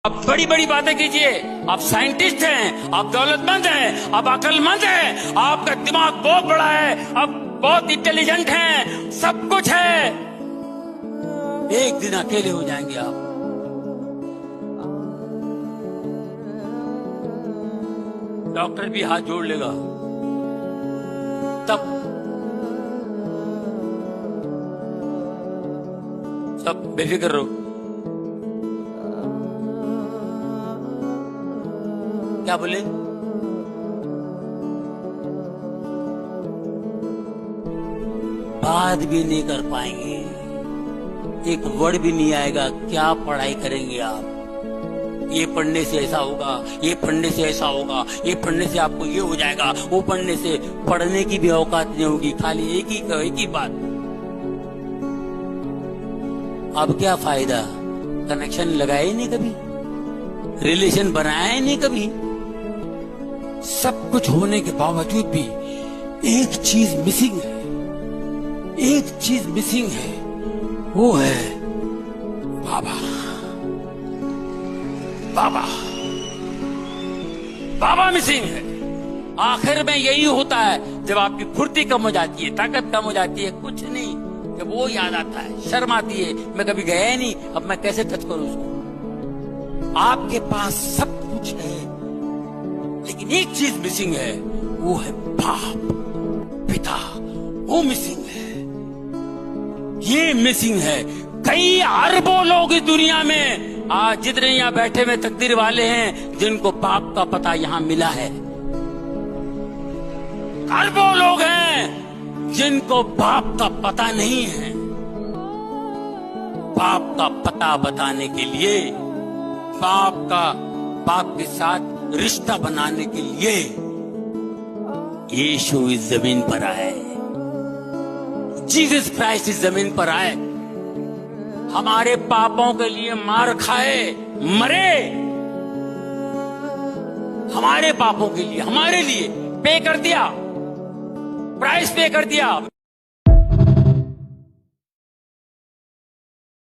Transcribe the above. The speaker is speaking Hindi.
आप बड़ी बड़ी बातें कीजिए, आप साइंटिस्ट हैं, आप दौलतमंद हैं, आप अक्लमंद हैं, आपका दिमाग बहुत बड़ा है, आप बहुत इंटेलिजेंट हैं, सब कुछ है। एक दिन अकेले हो जाएंगे आप। डॉक्टर भी हाथ जोड़ लेगा, तब सब बेफिक्र रहो। क्या बोले? बात भी नहीं कर पाएंगे, एक वर्ड भी नहीं आएगा। क्या पढ़ाई करेंगे आप? ये पढ़ने से ऐसा होगा, ये पढ़ने से ऐसा होगा, ये पढ़ने से आपको ये हो जाएगा, वो पढ़ने से। पढ़ने की भी औकात नहीं होगी, खाली एक ही बात। अब क्या फायदा? कनेक्शन लगाया ही नहीं कभी, रिलेशन बनाया ही नहीं कभी। सब कुछ होने के बावजूद भी एक चीज मिसिंग है, एक चीज मिसिंग है, वो है बाबा। बाबा बाबा मिसिंग है। आखिर में यही होता है, जब आपकी फुर्ती कम हो जाती है, ताकत कम हो जाती है, कुछ नहीं, जब वो याद आता है, शर्म आती है, मैं कभी गया ही नहीं, अब मैं कैसे टच करूं उसको। आपके पास सब कुछ है, लेकिन एक चीज मिसिंग है, वो है बाप, पिता। वो मिसिंग है, ये मिसिंग है। कई अरबों लोग इस दुनिया में आज जितने यहाँ बैठे हुए तकदीर वाले हैं, जिनको बाप का पता यहाँ मिला है। अरबों लोग हैं जिनको बाप का पता नहीं है। बाप का पता बताने के लिए, बाप के साथ रिश्ता बनाने के लिए यीशु इस जमीन पर आए, जीसस क्राइस्ट इस जमीन पर आए, हमारे पापों के लिए मार खाए, मरे, हमारे पापों के लिए, हमारे लिए पे कर दिया, प्राइस पे कर दिया।